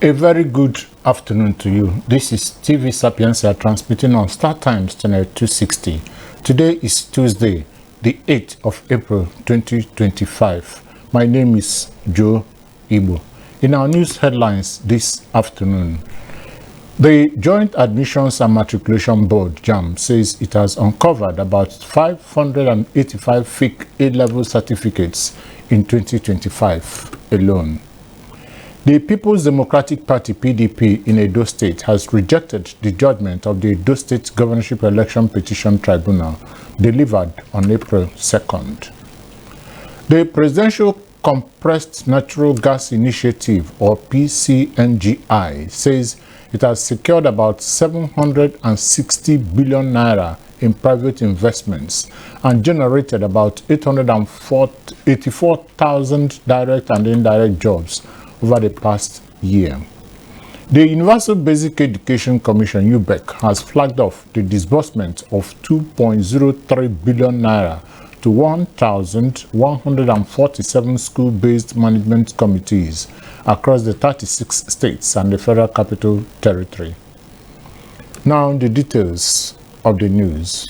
A very good afternoon to you. This is TV Sapientia transmitting on Star Times channel 260. Today is Tuesday, the 8th of April 2025. My name is Joe Igbo. In our news headlines this afternoon, the Joint Admissions and Matriculation Board, JAMB, says it has uncovered about 585 fake A-level certificates in 2025 alone. The People's Democratic Party, PDP, in Edo State has rejected the judgment of the Edo State Governorship Election Petition Tribunal delivered on April 2nd. The Presidential Compressed Natural Gas Initiative, or PCNGI, says it has secured about 760 billion naira in private investments and generated about 84,000 direct and indirect jobs over the past year. The Universal Basic Education Commission, UBEC, has flagged off the disbursement of 2.03 billion naira to 1,147 school-based management committees across the 36 states and the Federal Capital Territory. Now, the details of the news.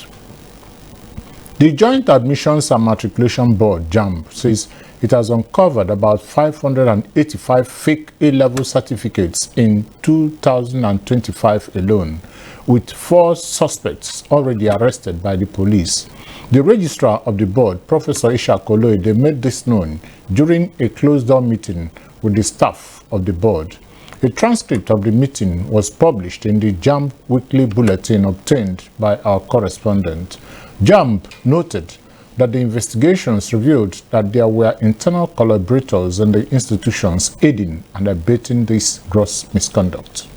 The Joint Admissions and Matriculation Board, JAMB, says it has uncovered about 585 fake A-level certificates in 2025 alone, with 4 suspects already arrested by the police. The registrar of the board, Professor Isha Koloide, made this known during a closed-door meeting with the staff of the board. A transcript of the meeting was published in the JAMB Weekly Bulletin obtained by our correspondent. JAMB noted that the investigations revealed that there were internal collaborators in the institutions aiding and abetting this gross misconduct.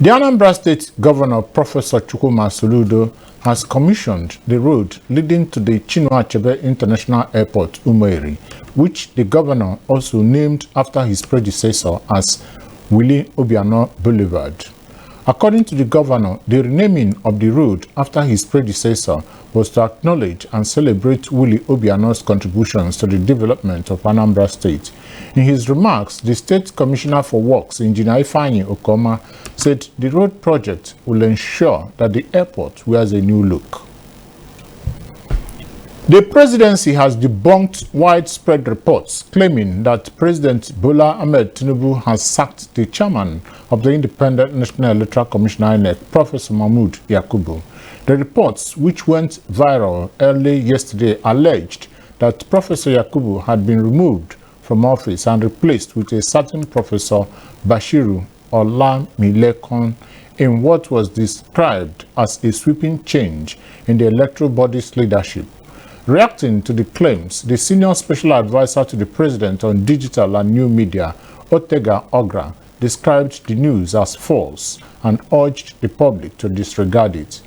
The Anambra State Governor, Professor Chukwuma Soludo, has commissioned the road leading to the Chinua Achebe International Airport, Umueri, which the governor also named after his predecessor as Willie Obiano Boulevard. According to the governor, the renaming of the road after his predecessor was to acknowledge and celebrate Willie Obiano's contributions to the development of Anambra State. In his remarks, the State Commissioner for Works, Engineer Ifeanyi Okoma, said the road project will ensure that the airport wears a new look. The presidency has debunked widespread reports claiming that President Bola Ahmed Tinubu has sacked the chairman of the Independent National Electoral Commission (INEC), Professor Mahmood Yakubu. The reports, which went viral early yesterday, alleged that Professor Yakubu had been removed from office and replaced with a certain Professor Bashiru Olamilekon in what was described as a sweeping change in the electoral body's leadership. Reacting to the claims, the senior special advisor to the president on digital and new media, Otega Ogra, described the news as false and urged the public to disregard it.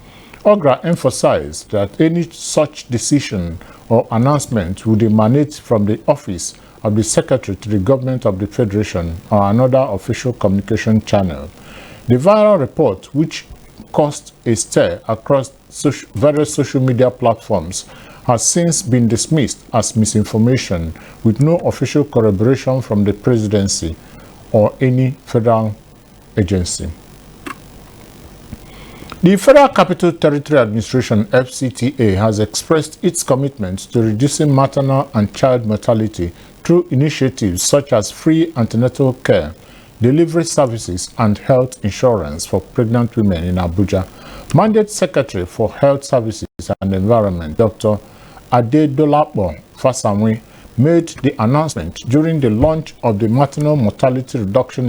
Ogra emphasized that any such decision or announcement would emanate from the office of the Secretary to the Government of the Federation or another official communication channel. The viral report, which caused a stir across various social media platforms, has since been dismissed as misinformation with no official corroboration from the presidency or any federal agency. The Federal Capital Territory Administration, FCTA, has expressed its commitment to reducing maternal and child mortality through initiatives such as free antenatal care, delivery services, and health insurance for pregnant women in Abuja. Mandate Secretary for Health Services and Environment, Dr. Adedolapo Fasanwe, made the announcement during the launch of the Maternal Mortality Reduction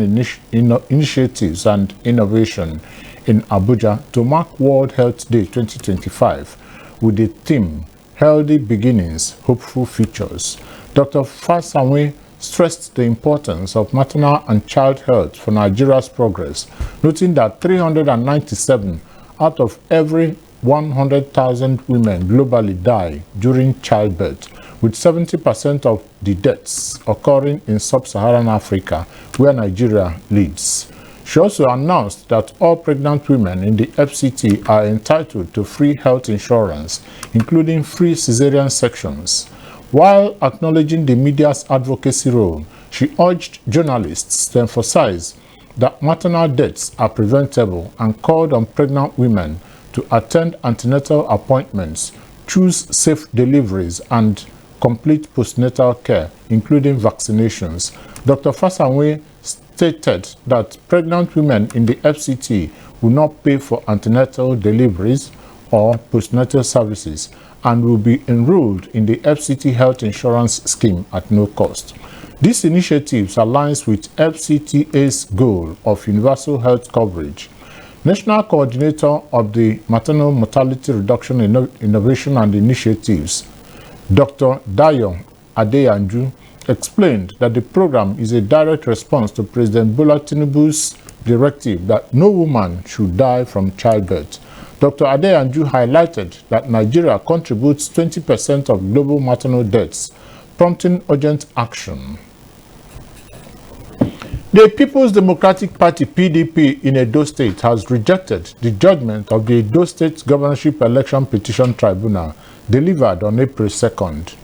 Initiatives and Innovation in Abuja to mark World Health Day 2025 with the theme, Healthy Beginnings, Hopeful Futures. Dr. Fasanwe stressed the importance of maternal and child health for Nigeria's progress, noting that 397 out of every 100,000 women globally die during childbirth, with 70% of the deaths occurring in sub-Saharan Africa, where Nigeria leads. She also announced that all pregnant women in the FCT are entitled to free health insurance, including free cesarean sections. While acknowledging the media's advocacy role, She urged journalists to emphasize that maternal deaths are preventable and called on pregnant women to attend antenatal appointments, choose safe deliveries, and complete postnatal care, including vaccinations. Dr. Fasanwe stated that pregnant women in the FCT will not pay for antenatal deliveries or postnatal services and will be enrolled in the FCT health insurance scheme at no cost. This initiative aligns with FCTA's goal of universal health coverage. National Coordinator of the Maternal Mortality Reduction Innovation and Initiatives, Dr. Dayo Adeyanju, explained that the program is a direct response to President Bola Tinubu's directive that no woman should die from childbirth. Dr. Adeyanju highlighted that Nigeria contributes 20% of global maternal deaths, prompting urgent action. The People's Democratic Party (PDP) in Edo State has rejected the judgment of the Edo State Governorship Election Petition Tribunal delivered on April 2nd.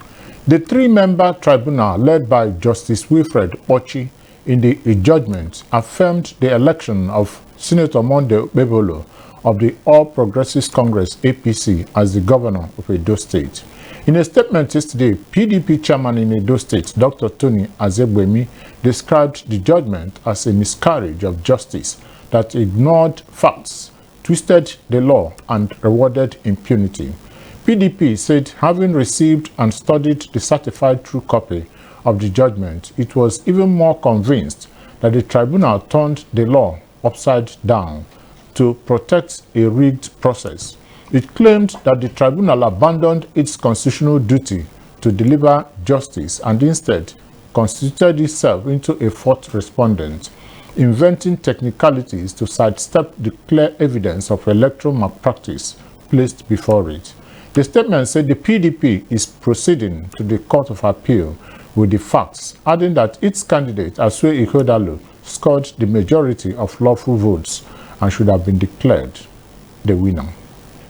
The three-member tribunal, led by Justice Wilfred Ochi, in the judgment affirmed the election of Senator Monday Bebolo of the All Progressives Congress (APC) as the governor of Edo State. In a statement yesterday, PDP chairman in Edo State, Dr. Tony Azegbemi, described the judgment as a miscarriage of justice that ignored facts, twisted the law, and rewarded impunity. PDP said, having received and studied the certified true copy of the judgment, it was even more convinced that the tribunal turned the law upside down to protect a rigged process. It claimed that the tribunal abandoned its constitutional duty to deliver justice and instead constituted itself into a fourth respondent, inventing technicalities to sidestep the clear evidence of electoral malpractice placed before it. The statement said the PDP is proceeding to the Court of Appeal with the facts, adding that its candidate, Asue Ihodalo, scored the majority of lawful votes and should have been declared the winner.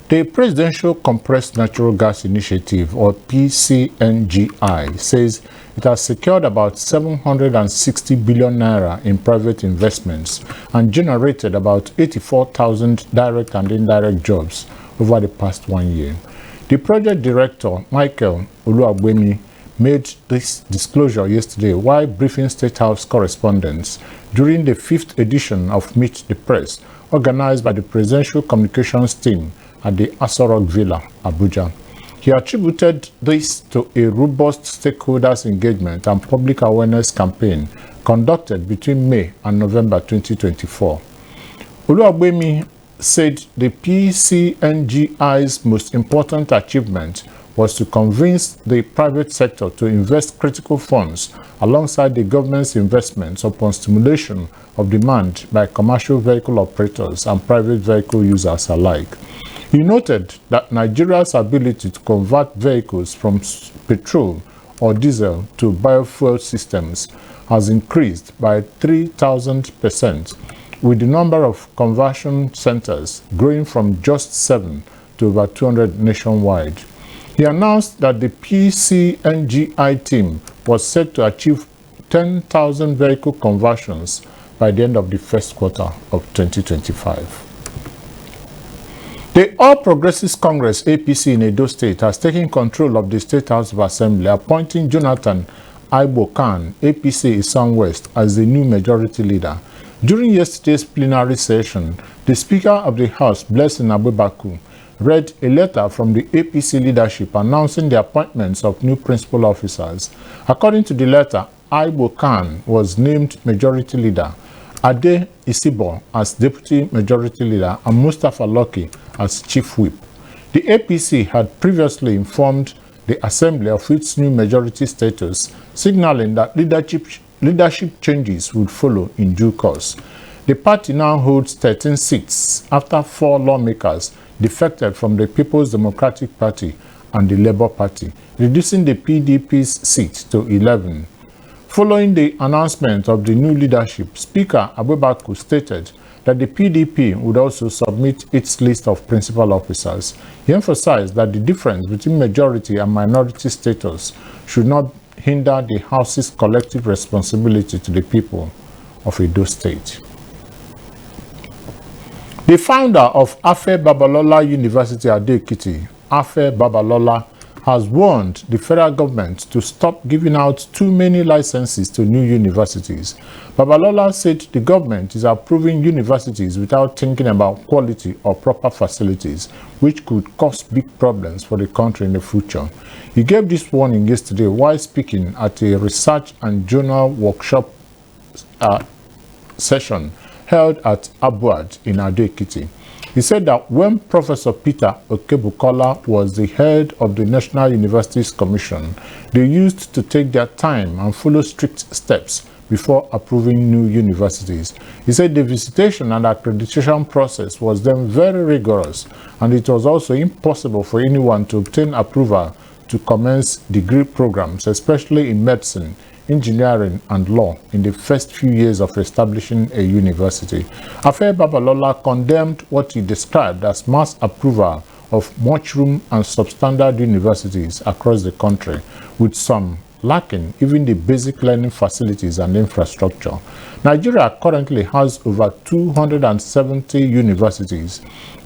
The Presidential Compressed Natural Gas Initiative, or PCNGI, says it has secured about 760 billion naira in private investments and generated about 84,000 direct and indirect jobs over the past 1 year. The project director, Michael Oluwagbemi, made this disclosure yesterday while briefing State House correspondents during the 5th edition of Meet the Press, organized by the Presidential Communications team at the Aso Rock Villa, Abuja. He attributed this to a robust stakeholders engagement and public awareness campaign conducted between May and November 2024. Oluwagbemi said the PCNGI's most important achievement was to convince the private sector to invest critical funds alongside the government's investments upon stimulation of demand by commercial vehicle operators and private vehicle users alike. He noted that Nigeria's ability to convert vehicles from petrol or diesel to biofuel systems has increased by 3,000%, with the number of conversion centers growing from just 7 to over 200 nationwide. He announced that the PCNGI team was set to achieve 10,000 vehicle conversions by the end of the first quarter of 2025. The All Progressives Congress (APC) in Edo State has taken control of the State House of Assembly, appointing Jonathan Aibo Khan, APC Isan West, as the new majority leader. During yesterday's plenary session, the Speaker of the House, Blessing Abubaku, read a letter from the APC leadership announcing the appointments of new principal officers. According to the letter, Aibo Khan was named majority leader, Ade Isibo as deputy majority leader, and Mustafa Loki as chief whip. The APC had previously informed the Assembly of its new majority status, signaling that leadership changes would follow in due course. The party now holds 13 seats after 4 lawmakers defected from the People's Democratic Party and the Labour Party, reducing the PDP's seat to 11. Following the announcement of the new leadership, Speaker Abubaku stated that the PDP would also submit its list of principal officers. He emphasized that the difference between majority and minority status should not hinder the House's collective responsibility to the people of Edo State. The founder of Afe Babalola University Ado-Ekiti, Afe Babalola, has warned the federal government to stop giving out too many licenses to new universities. Babalola said the government is approving universities without thinking about quality or proper facilities, which could cause big problems for the country in the future. He gave this warning yesterday while speaking at a research and journal workshop session held at Abuad in Ado-Ekiti. He said that when Professor Peter Okebukola was the head of the National Universities Commission, they used to take their time and follow strict steps before approving new universities. He said the visitation and accreditation process was then very rigorous, and it was also impossible for anyone to obtain approval to commence degree programs, especially in medicine, engineering and law, in the first few years of establishing a university. Afe Babalola condemned what he described as mass approval of mushroom and substandard universities across the country, with some lacking even the basic learning facilities and infrastructure. Nigeria currently has over 270 universities,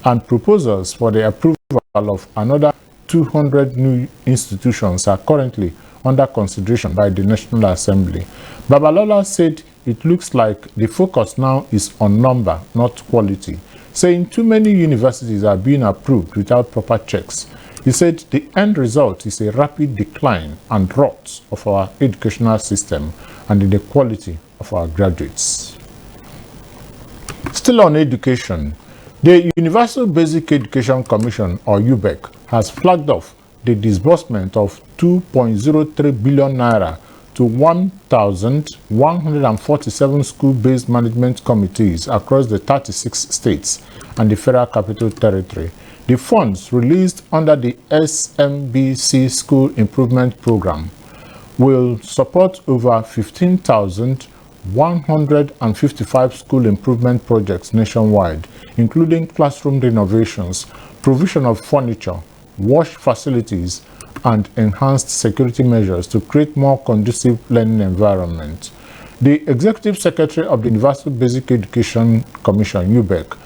and proposals for the approval of another 200 new institutions are currently under consideration by the National Assembly. Babalola said it looks like the focus now is on number, not quality, saying too many universities are being approved without proper checks. He said the end result is a rapid decline and rot of our educational system and in the quality of our graduates. Still on education, the Universal Basic Education Commission, or UBEC, has flagged off the disbursement of 2.03 billion naira to 1,147 school-based management committees across the 36 states and the Federal Capital Territory. The funds released under the SMBC School Improvement Program will support over 15,155 school improvement projects nationwide, including classroom renovations, provision of furniture, wash facilities, and enhanced security measures to create more conducive learning environment. The Executive Secretary of the Universal Basic Education Commission, UBEC,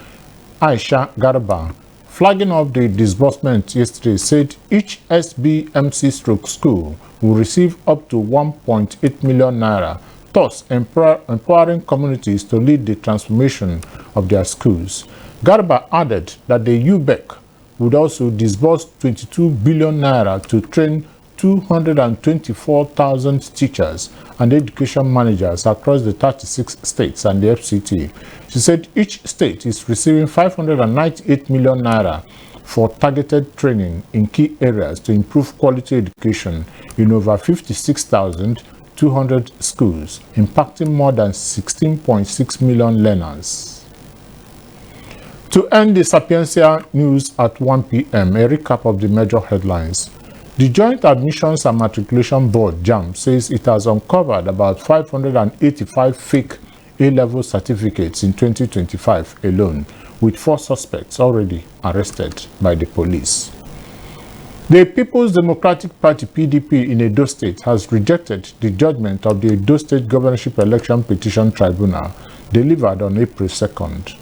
Aisha Garba, flagging up the disbursement yesterday, said each SBMC/school will receive up to 1.8 million naira, thus empowering communities to lead the transformation of their schools. Garba added that the UBEC would also disburse 22 billion naira to train 224,000 teachers and education managers across the 36 states and the FCT. She said each state is receiving 598 million naira for targeted training in key areas to improve quality education in over 56,200 schools, impacting more than 16.6 million learners. To end the Sapientia news at 1 p.m., a recap of the major headlines. The Joint Admissions and Matriculation Board, JAMB, says it has uncovered about 585 fake A-level certificates in 2025 alone, with 4 suspects already arrested by the police. The People's Democratic Party, PDP, in Edo State has rejected the judgment of the Edo State Governorship Election Petition Tribunal delivered on April 2nd.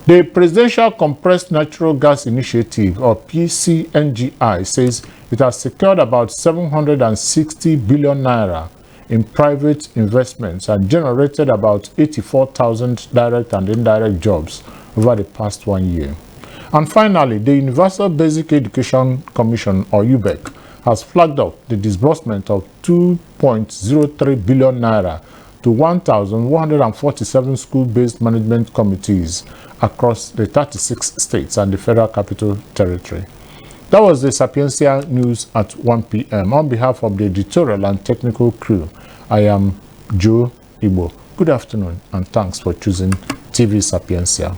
The Presidential Compressed Natural Gas Initiative, or PCNGI, says it has secured about 760 billion naira in private investments and generated about 84,000 direct and indirect jobs over the past 1 year. And finally, the Universal Basic Education Commission, or UBEC, has flagged up the disbursement of 2.03 billion naira to 1,147 school-based management committees across the 36 states and the Federal Capital Territory. That was the Sapientia news at 1 p.m. On behalf of the editorial and technical crew, I am Joe Igbo. Good afternoon and thanks for choosing TV Sapientia.